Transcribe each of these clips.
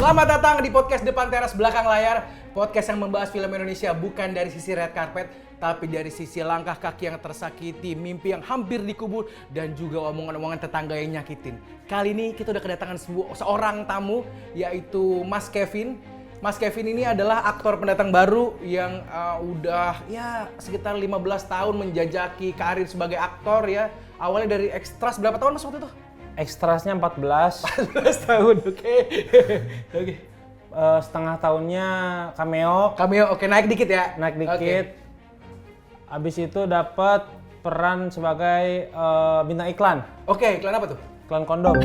Selamat datang di podcast Depan Teras Belakang Layar. Podcast yang membahas film Indonesia bukan dari sisi red carpet, tapi dari sisi langkah kaki yang tersakiti, mimpi yang hampir dikubur, dan juga omongan-omongan tetangga yang nyakitin. Kali ini kita udah kedatangan seorang tamu, yaitu Mas Kevin. Mas Kevin ini adalah aktor pendatang baru yang udah ya sekitar 15 tahun menjajaki karir sebagai aktor ya. Awalnya dari Extras, berapa tahun Mas waktu itu? Extrasnya 14. 14 tahun, oke. Oke. Setengah tahunnya cameo. Cameo, oke, naik dikit ya? Naik dikit. Abis itu dapat peran sebagai bintang iklan. Oke, iklan apa tuh? Iklan kondom.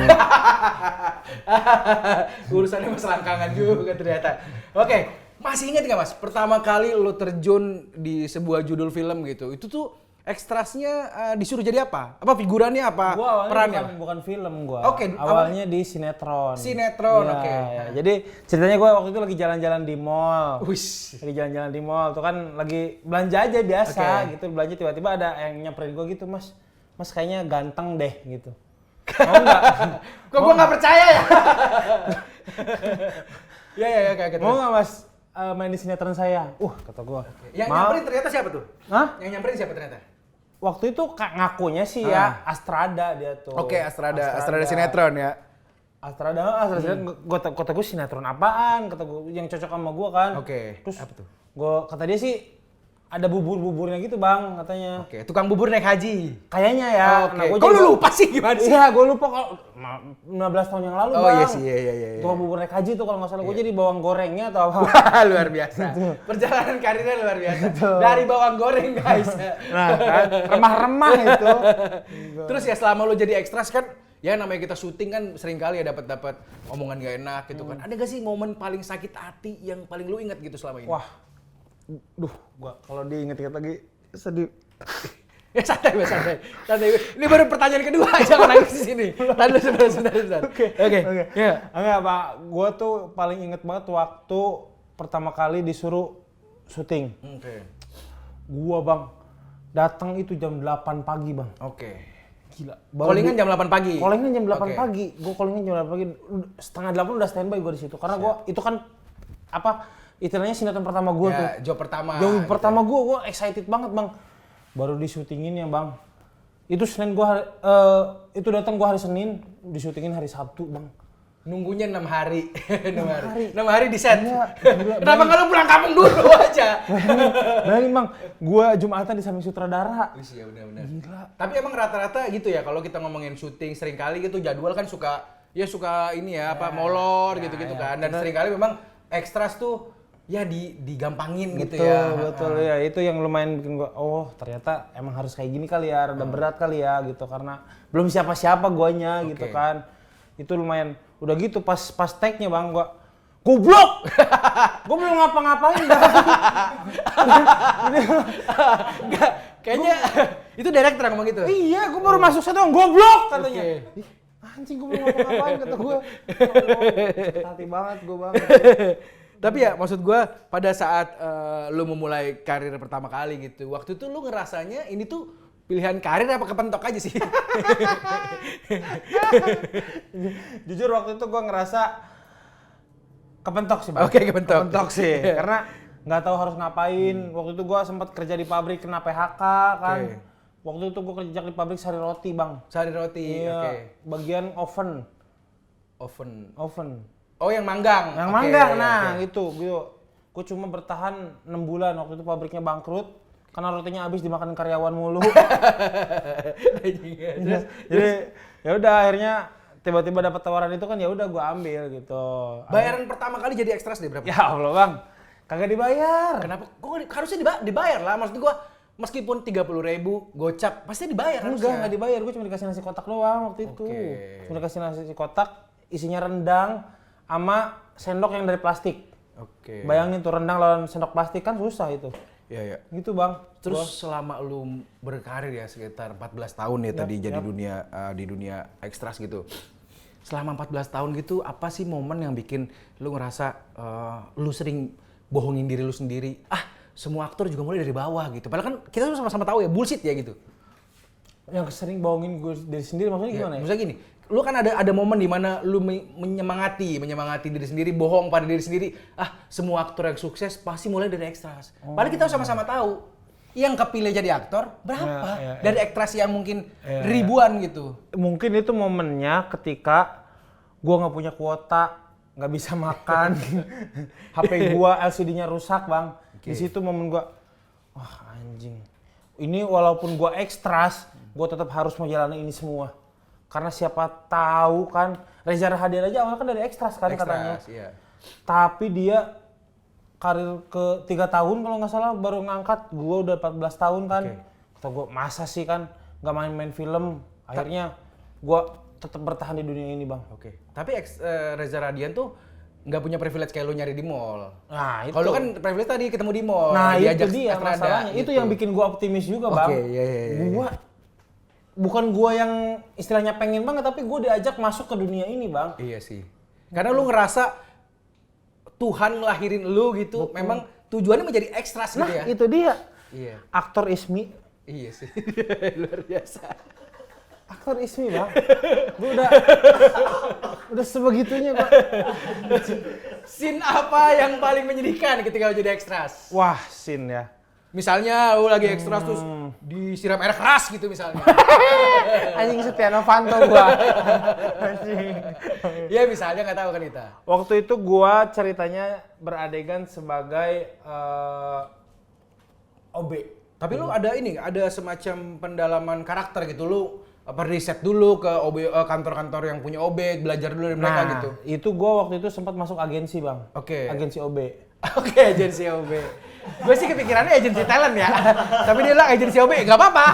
Urusannya mas langkangan juga ternyata. Oke, masih ingat nggak Mas? Pertama kali lo terjun di sebuah judul film gitu, itu tuh ekstrasnya disuruh jadi apa? Apa figurannya apa? Gua Perannya? bukan film gua. Oke, awalnya di sinetron. Sinetron, Ya, oke. ya. Jadi ceritanya gua waktu itu lagi jalan-jalan di mall. Wish. Lagi jalan-jalan di mall tuh kan lagi belanja aja biasa gitu, belanja tiba-tiba ada yang nyamperin gua gitu, Mas. Mas kayaknya ganteng deh gitu. Mau enggak? Kok gua nggak percaya ya? Ya, kayak gitu. Mau nggak Mas main di sinetron saya? Kata gua. Yang nyamperin ternyata siapa tuh? Hah? Yang nyamperin siapa ternyata? Waktu itu ngakunya sih ya Astrada dia tuh. Oke, Astrada sinetron ya. Astrada sinetron. Kata gue sinetron apaan? Kata gue yang cocok sama gue kan. Oke. Terus apa tuh? Kata dia sih ada bubur-buburnya gitu Bang katanya. Oke, tukang bubur naik haji. Kayaknya ya. Oke. Nah, Kok lu lupa sih gimana sih? Iya, gue lupa kalau 15 tahun yang lalu Oh Bang. iya sih, iya. Tukang bubur naik haji tuh kalau nggak salah. Gue jadi bawang gorengnya atau apa. Wah, luar biasa. Perjalanan karirnya luar biasa. Dari bawang goreng guys. Nah kan, remah-remah itu. Terus ya selama lu jadi ekstras kan, ya namanya kita syuting kan sering kali ya dapat omongan gak enak gitu kan. Ada gak sih momen paling sakit hati yang paling lu ingat gitu selama ini? Wah, gua kalau diinget-inget lagi sedih. Ya santai. Ini baru pertanyaan kedua, jangan nangis di sini. Tahan dulu sebentar. Oke. Ya. Enggak, Pak. Gua tuh paling inget banget waktu pertama kali disuruh syuting. Oke. Gua, Bang, datang itu jam 8 pagi, Bang. Oke. Gila. Callingan jam 8 pagi. Callingan jam 8 Oke. pagi. Gua callingan jam 8 pagi. Setengah 8 udah standby gua di situ. Karena gua itu kan istilahnya sinetron pertama gua tuh. Job pertama. Job gitu. pertama gua excited banget, Bang. Baru disyutingin ya, Bang. Itu Senin itu datang gua hari Senin, disyutingin hari Sabtu, Bang. Nunggunya 6 hari. 6 hari di set. Iya, Kenapa nggak lu pulang kampung dulu aja? Bayangin Bang, gua Jumatan di samping sutradara. Wis ya benar. Gila. Tapi emang rata-rata gitu ya kalau kita ngomongin syuting sering kali gitu jadwal kan suka ini ya molor gitu-gitu kan. Dan sering kali memang ekstras tuh ya digampangin gitu ya. Betul ya. Itu yang lumayan bikin gua, ternyata emang harus kayak gini kali ya, rada berat kali ya gitu karena belum siapa-siapa guanya gitu kan. Itu lumayan. Udah gitu pas tag-nya Bang gua goblok. Gua belum ngapa-ngapain Bang. Enggak, kayaknya itu director yang ngomong gitu. Iya, gua baru masuk sana goblok katanya. Oke. Ih, anjing gua belum ngapa-ngapain kata gua. Hati banget gua Bang. Tapi ya maksud gue pada saat lu memulai karir pertama kali gitu, waktu itu lu ngerasanya ini tuh pilihan karir apa kepentok aja sih? Jujur waktu itu gue ngerasa kepentok sih Bang. Oke, kepentok. Kepentok sih, karena nggak tahu harus ngapain. Waktu itu gue sempat kerja di pabrik kena PHK kan. Oke. Waktu itu gue kerja di pabrik sari roti Bang. Sari roti, Iya, oke. bagian oven. Oh yang manggang? Yang Oke, manggang, iya, nah oke. gitu. Gue cuma bertahan 6 bulan, waktu itu pabriknya bangkrut. Karena rotinya habis dimakan karyawan mulu. Terus, Jadi ya udah akhirnya tiba-tiba dapat tawaran itu kan ya udah gue ambil gitu. bayaran pertama kali jadi ekstras deh berapa? Ya Allah Bang, kagak dibayar. Kenapa? Kok harusnya dibayar lah, maksud gue meskipun 30.000 gocap pasti dibayar harusnya. Enggak dibayar, gue cuma dikasih nasi kotak doang waktu itu. Oke. Cuma dikasih nasi kotak, isinya rendang sama sendok yang dari plastik. Oke. Bayangin tuh rendang lawan sendok plastik kan susah itu. Iya. Gitu Bang. Terus selama lu berkarir ya sekitar 14 tahun ya tadi jadi di dunia ekstras gitu. Selama 14 tahun gitu apa sih momen yang bikin lu ngerasa lu sering bohongin diri lu sendiri? Semua aktor juga mulai dari bawah gitu. Padahal kan kita sama-sama tahu ya bullshit ya gitu. Yang sering bohongin gue diri sendiri maksudnya gimana ya? Maksudnya gini, lu kan ada momen di mana lu menyemangati diri sendiri, bohong pada diri sendiri. Semua aktor yang sukses pasti mulai dari ekstras. Padahal kita sama-sama tahu yang kepilih jadi aktor berapa dari ekstras yang mungkin ribuan gitu. Mungkin itu momennya ketika gua nggak punya kuota, nggak bisa makan, HP gua LCD-nya rusak bang. Di situ momen gua, wah anjing. Ini walaupun gua ekstras, gua tetap harus menjalani ini semua. Karena siapa tahu kan Reza Rahadian aja awalnya kan dari ekstras kan katanya. Iya. Tapi dia karir ke 3 tahun kalau nggak salah baru ngangkat, gue udah 14 tahun kan. Kata gue masa sih kan nggak main-main film. Akhirnya gue tetap bertahan di dunia ini bang. Tapi Reza Radian tuh nggak punya privilege kayak lu nyari di mall. Nah itu. Kalau kan privilege tadi ketemu di mall. Nah itu diajak dia masalahnya. gitu. Itu yang bikin gue optimis juga bang. Gue bukan gue yang istilahnya pengen banget, tapi gue diajak masuk ke dunia ini bang. Iya sih. Karena lu ngerasa Tuhan ngelahirin lu gitu, memang tujuannya menjadi ekstras gitu ya. Nah itu dia. Iya. Aktor Ismi. Iya sih. Luar biasa. Aktor Ismi bang. Gue udah sebegitunya bang. Scene apa yang paling menyedihkan ketika lu jadi ekstras? Wah scene ya. Misalnya lu lagi ekstras terus disiram air keras gitu misalnya. Anjing Setia Novanto gua. Ya misalnya nggak tahu kan kita. Waktu itu gua ceritanya beradegan sebagai OB. Tapi lu ada semacam pendalaman karakter gitu, lu riset dulu ke kantor-kantor yang punya OB, belajar dulu dari mereka gitu. Itu gua waktu itu sempat masuk agensi bang. Agensi OB. Agensi OB. Gue sih kepikirannya agensi talent ya. Tapi dia bilang agensi OB, nggak apa-apa.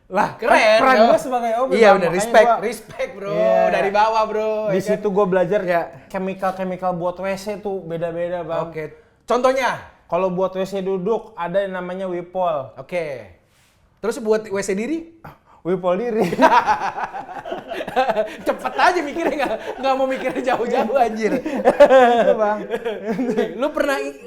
Lah keren. Peran gue sebagai OB. Iya benar, respect bro. Dari bawah bro. Di situ gue belajar chemical buat WC tuh beda-beda bang. Contohnya? Kalau buat WC duduk ada yang namanya Wipol. Terus buat WC diri? Wipol diri. Cepet aja mikirnya, nggak mau mikirnya jauh-jauh anjir. Itu bang.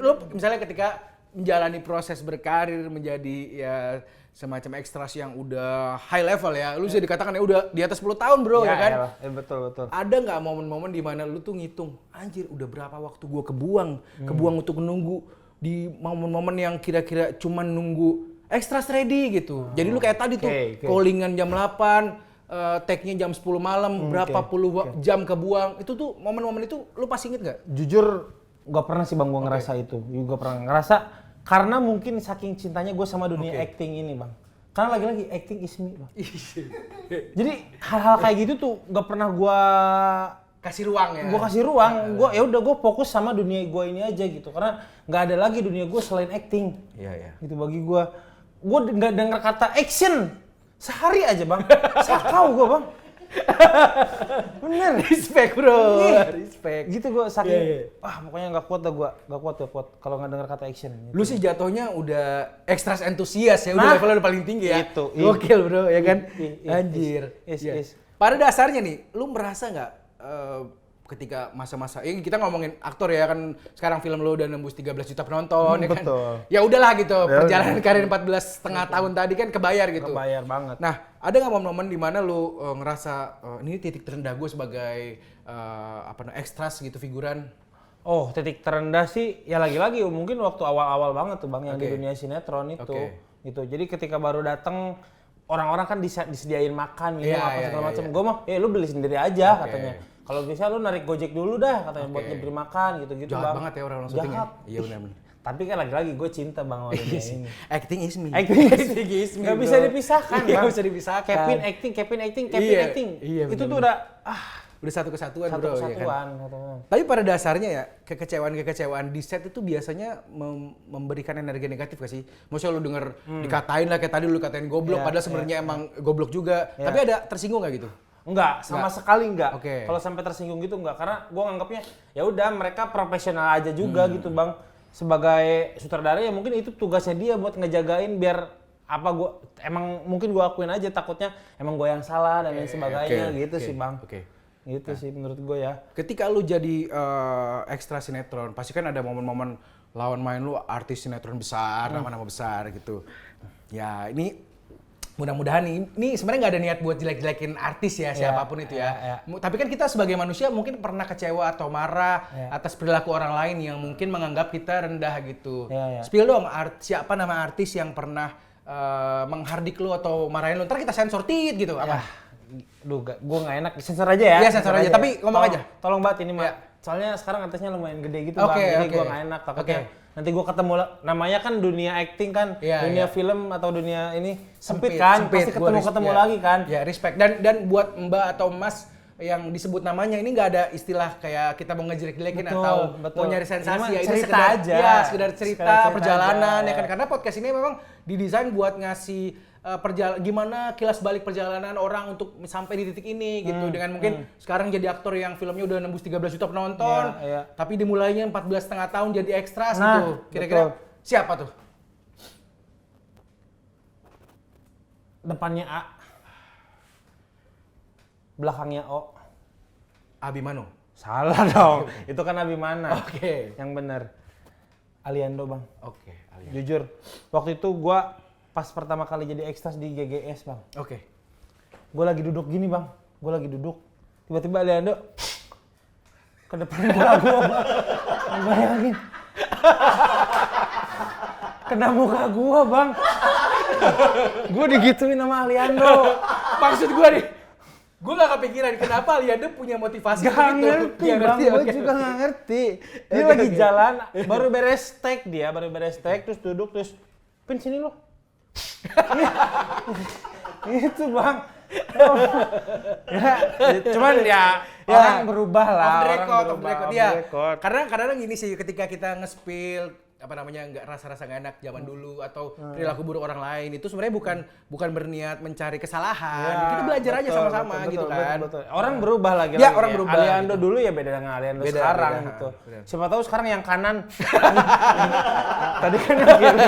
Lu misalnya ketika menjalani proses berkarir menjadi ya semacam ekstras yang udah high level ya, lu bisa dikatakan ya udah di atas 10 tahun bro ya kan? Ya, betul. Ada nggak momen-momen di mana lu tuh ngitung, anjir udah berapa waktu gua kebuang untuk menunggu di momen-momen yang kira-kira cuman nunggu ekstras ready gitu. Jadi lu kayak tadi tuh callingan jam 8, take-nya jam 10 malam, berapa puluh jam kebuang. Itu tuh momen-momen itu lu pasti inget nggak? Jujur gak pernah sih bang gua ngerasa itu. Gua pernah ngerasa karena mungkin saking cintanya gue sama dunia acting ini bang. Karena lagi-lagi acting is me bang. Jadi hal-hal kayak gitu tuh gak pernah gua kasih ruang ya. Gua kasih ruang. Gua ya udah gua fokus sama dunia gua ini aja gitu. Karena nggak ada lagi dunia gua selain acting. Iya. Gitu bagi gua. Gua nggak dengar kata action sehari aja bang. Sakau gua bang. Bener. Respect bro. Respect. Gitu gua saking. Pokoknya nggak kuat dah gua. Nggak kuat kalau nggak dengar kata action. Gitu. Lu sih jatuhnya udah ekstras entusias ya. Udah levelnya udah paling tinggi ya. Itu. Gokil bro ya kan. Anjir. Pada dasarnya nih, lu merasa nggak ketika masa-masa ini kita ngomongin aktor ya kan, sekarang film lu udah nembus 13 juta penonton ya kan. Betul. Ya udahlah gitu, perjalanan karir 14,5 tahun tadi kan kebayar gitu. Kebayar banget. Nah, ada nggak momen-momen di mana lu ngerasa ini titik terendah gue sebagai ekstras gitu, figuran? Oh, titik terendah sih ya lagi-lagi mungkin waktu awal-awal banget tuh Bang yang di dunia sinetron itu. Gitu. Jadi ketika baru datang orang-orang kan disediain makan gitu apa segala macam. Gue mah, lu beli sendiri aja katanya. Kalau bisa lu narik Gojek dulu dah katanya buat nyebri makan gitu-gitu Bang. Jahat banget ya orang syuting ya. Iya benar-benar. Tapi kan lagi-lagi gue cinta Bang sama dunia ini. Acting is me. Acting is me. Gak bisa dipisahkan Bang. Gak bisa dipisahkan. Kevin acting. Iya, itu tuh udah udah satu kesatuan bro. Kesatuan, ya kan? Tapi pada dasarnya ya kekecewaan di set itu biasanya memberikan energi negatif gak sih? Maksudnya lu denger dikatain lah kayak tadi lu katain goblok padahal sebenarnya emang goblok juga. Tapi ada tersinggung gak gitu? Enggak, sama sekali enggak. Kalau sampai tersinggung gitu enggak, karena gua nganggapnya ya udah mereka profesional aja juga gitu Bang. Sebagai sutradara ya mungkin itu tugasnya dia buat ngejagain biar mungkin gua akuin aja takutnya emang gua yang salah dan lain sebagainya gitu sih Bang. Gitu sih menurut gue ya. Ketika lu jadi ekstra sinetron, pasti kan ada momen-momen lawan main lu artis sinetron besar, nama-nama besar gitu. Ya ini mudah-mudahan ini sebenarnya nggak ada niat buat jelek-jelekin artis ya, siapapun itu ya. Tapi kan kita sebagai manusia mungkin pernah kecewa atau marah atas perilaku orang lain yang mungkin menganggap kita rendah gitu. Spill dong, siapa nama artis yang pernah menghardik lu atau marahin lu? Ntar kita sensor gitu apa? Duh, gue nggak enak, sensor aja ya. Iya sensor aja, tapi ngomong aja. Tolong banget ini mah. Soalnya sekarang artisnya lumayan gede gitu bang, jadi gue nggak enak. Takutnya nanti gue ketemu, namanya kan dunia acting kan, dunia film atau dunia ini sempit kan, pasti ketemu lagi kan. Ya respect. Dan buat Mbak atau Mas yang disebut namanya ini nggak ada istilah kayak kita mau ngejelek-jelekin atau mau nyari sensasi, ya ini cerita aja. Ya sekedar cerita perjalanan aja, ya kan, karena podcast ini memang didesain buat ngasih gimana kilas balik perjalanan orang untuk sampai di titik ini gitu, dengan mungkin sekarang jadi aktor yang filmnya udah nembus 13 juta penonton, tapi dimulainya 14,5 tahun jadi ekstras gitu. Kira-kira siapa tuh? Depannya A, belakangnya O. Abimano. Salah dong, itu kan Abimana. Yang bener Aliando bang. Aliando. Jujur, waktu itu gua pas pertama kali jadi ekstras di GGS bang. Gue lagi duduk gini bang, tiba-tiba Aliando ke depan muka gue bang. Bayangin, kena muka gue bang. Gue digituin sama Aliando. Maksud gue nih, gue gak kepikiran kenapa Aliando punya motivasi gak ngerti bang, gue juga gak ngerti. Dia lagi jalan, baru beres take terus duduk, terus Pin sini lo. Itu bang. Cuman ya orang berubah lah. Off the record. Karena kadang-kadang gini sih, ketika kita nge-spill nggak rasa-rasa nggak enak zaman dulu atau perilaku buruk orang lain, itu sebenarnya bukan berniat mencari kesalahan. Kita belajar aja sama-sama gitu kan. Orang berubah lagi. Ya, orang berubah. Aliando dulu ya beda dengan Aliando sekarang gitu. Siapa tahu sekarang yang kanan. Tadi kan yang kiri.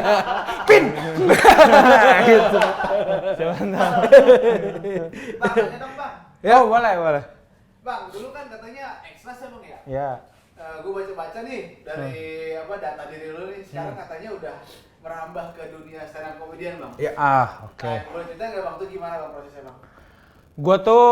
Pin. Gitu. Siapa tahu. Bang, tanya dong bang. Ya boleh. Bang, dulu kan katanya ekstras ya bang ya? Ya. Gue baca-baca nih dari data diri lu nih, sekarang katanya udah merambah ke dunia stand up comedian bang. Ya. Oke. Nah, boleh cerita nggak bang, tuh gimana bang prosesnya bang? Gue tuh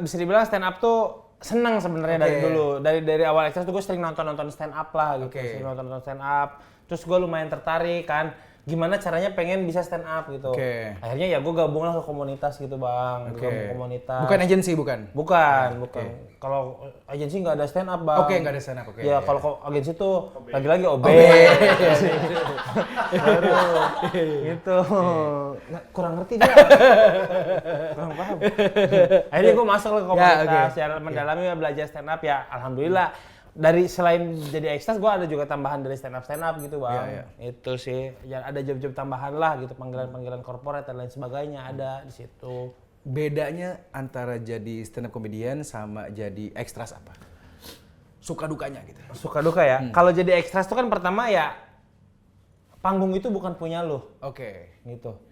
bisa dibilang stand up tuh seneng sebenarnya dari dulu. Dari awal ekstras tuh gue sering nonton stand up lah gitu. Sering nonton stand up. Terus gue lumayan tertarik kan, gimana caranya pengen bisa stand up gitu. Akhirnya ya gue gabung lah ke komunitas gitu bang. Komunitas. Bukan agensi bukan? Bukan. Kalau agensi nggak ada stand up bang. Nggak ada stand up. Ya kalau agensi tuh lagi-lagi OB. Gitu. Kurang ngerti dia. Kurang paham. Akhirnya gue masuk ke komunitas, secara mendalami belajar stand up ya. Alhamdulillah. Dari selain jadi ekstras, gue ada juga tambahan dari stand up gitu bang. Itu sih, ya ada job-job tambahan lah gitu, panggilan-panggilan korporat dan lain sebagainya ada di situ. Bedanya antara jadi stand up comedian sama jadi ekstras apa? Suka dukanya gitu. Suka duka ya. Kalau jadi ekstras itu kan pertama ya panggung itu bukan punya lo. Gitu.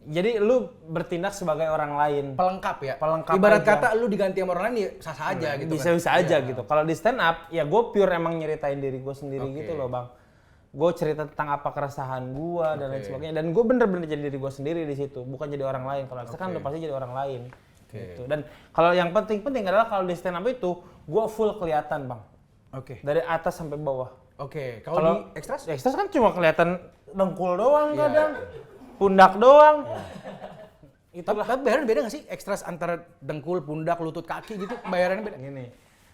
Jadi lu bertindak sebagai orang lain. Pelengkap ya? aja. Ibarat kata lu diganti sama orang lain ya sah-sah aja gitu. Bisa aja gitu. Kalau di stand up ya gue pure emang nyeritain diri gue sendiri gitu loh bang. Gue cerita tentang apa keresahan gue dan lain sebagainya. Dan gue bener-bener jadi diri gue sendiri di situ. Bukan jadi orang lain. Kalau ekstras kan udah pasti jadi orang lain. Gitu. Dan kalau yang penting adalah kalau di stand up itu gue full kelihatan bang. Dari atas sampai bawah. Kalau di ekstras? Ekstras kan cuma kelihatan dengkul doang kadang. Pundak doang. Tapi bayaran beda nggak sih ekstras antara dengkul, pundak, lutut, kaki gitu? Bayarannya beda? Gini,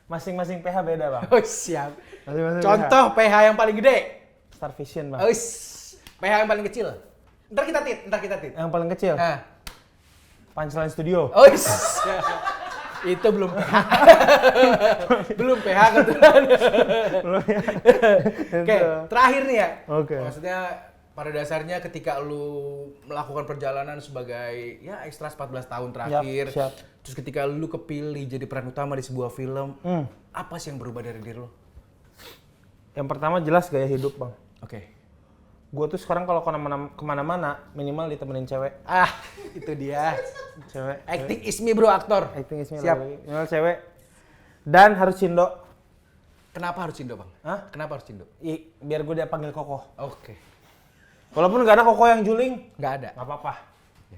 masing-masing PH beda bang. Siap. Masing-masing Contoh PH yang paling gede? Star Vision bang. PH yang paling kecil? Ntar kita tit. Yang paling kecil? Punchline Studio. Itu belum PH. Belum PH kebetulan. Terakhir nih ya. Maksudnya pada dasarnya ketika lu melakukan perjalanan sebagai ya ekstras 14 tahun terakhir, terus ketika lu kepilih jadi peran utama di sebuah film, apa sih yang berubah dari diri lu? Yang pertama jelas gaya hidup bang. Gue tuh sekarang kalau kemana-mana minimal ditemenin cewek. Itu dia. Cewek. Acting is me bro, aktor. Acting is me. Siap. Minimal cewek. Dan harus Cindo. Kenapa harus Cindo bang? Kenapa harus Cindo? Biar gue dia panggil Kokoh. Walaupun nggak ada Koko yang juling, Nggak ada. nggak apa-apa.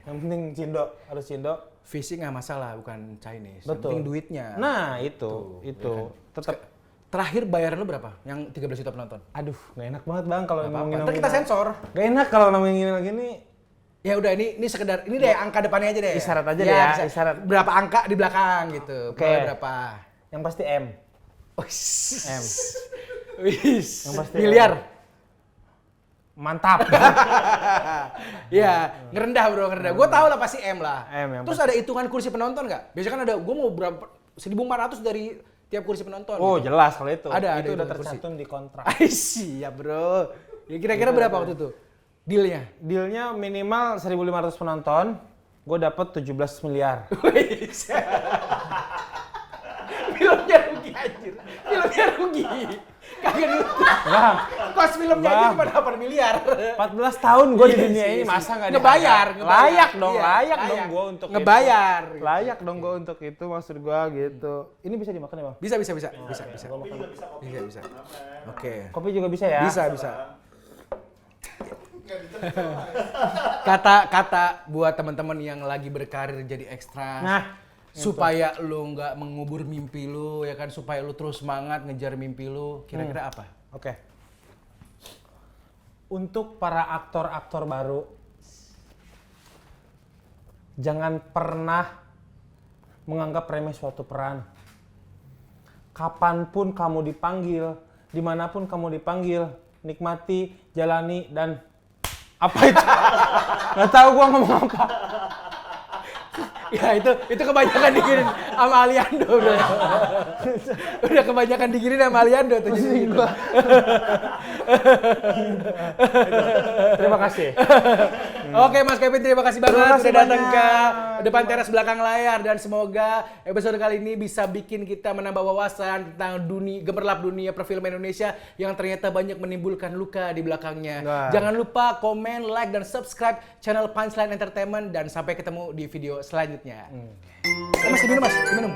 Yang penting Cindo, harus Cindo. Visi nggak masalah, bukan Chinese. Yang Betul. penting duitnya. Nah, itu. Tetap. Terakhir bayaran lu berapa? Yang 13 juta penonton? Aduh, nggak enak banget bang kalau Nggak apa-apa. ngomongin. Ntar kita sensor. Gak enak kalau ngomongin gini. Ya udah ini sekedar ini deh angka depannya aja deh. Isyarat aja deh ya, bisa. isyarat. Berapa angka di belakang gitu. Oke. Mulai berapa? Yang pasti M. M. Yang pasti Miliar. Mantap. Iya, ngerendah bro, ngerendah. Gue tau lah pasti M lah. M yang Terus ada hitungan kursi penonton nggak? Biasanya kan ada, gue mau berapa, 1.400 dari tiap kursi penonton. Oh gitu. jelas kalau itu. Ada itu udah hitungan kursi. tercantum di kontrak. Siap bro. Ya kira-kira berapa waktu itu? Dealnya? Dealnya minimal 1.500 penonton, gue dapet 17 miliar. Filmnya rugi anjir. Filmnya rugi. Kagak duit. Bang, Kos filmnya aja Bang. cuma 8 miliar. 14 tahun gue di Iya dunia sih, ini iya masa sih. nggak Ngebayar, dihargai? ngebayar. Layak dong, Iya, layak layak. dong gue untuk Ngebayar. itu. Layak dong gue untuk itu maksud gue gitu. Ini bisa dimakan ya bang? Bisa. Bisa. Kopi juga bisa kopi. Bisa. Oke. Kopi juga bisa ya? Bisa. Kata-kata buat teman-teman yang lagi berkarir jadi ekstra. Nah, supaya lu nggak mengubur mimpi lu ya kan, supaya lu terus semangat ngejar mimpi lu, kira-kira apa? Oke. Untuk para aktor-aktor baru, jangan pernah menganggap remeh suatu peran. Kapanpun kamu dipanggil, dimanapun kamu dipanggil, nikmati, jalani, dan apa itu? Nggak tahu gua ngomong apa. Ya itu kebanyakan dikirim sama Aliando bro. Udah kebanyakan dikirim sama Aliando tuh jadi gitu. Terima kasih. Oke Mas Kevin, terima kasih banget Terima kasih sudah datang ke banyak. depan teras belakang layar, dan semoga episode kali ini bisa bikin kita menambah wawasan tentang gemerlap dunia perfilman Indonesia yang ternyata banyak menimbulkan luka di belakangnya. Nah. Jangan lupa komen, like, dan subscribe channel Punchline Entertainment, dan sampai ketemu di video selanjutnya. Mas, diminum Mas, diminum.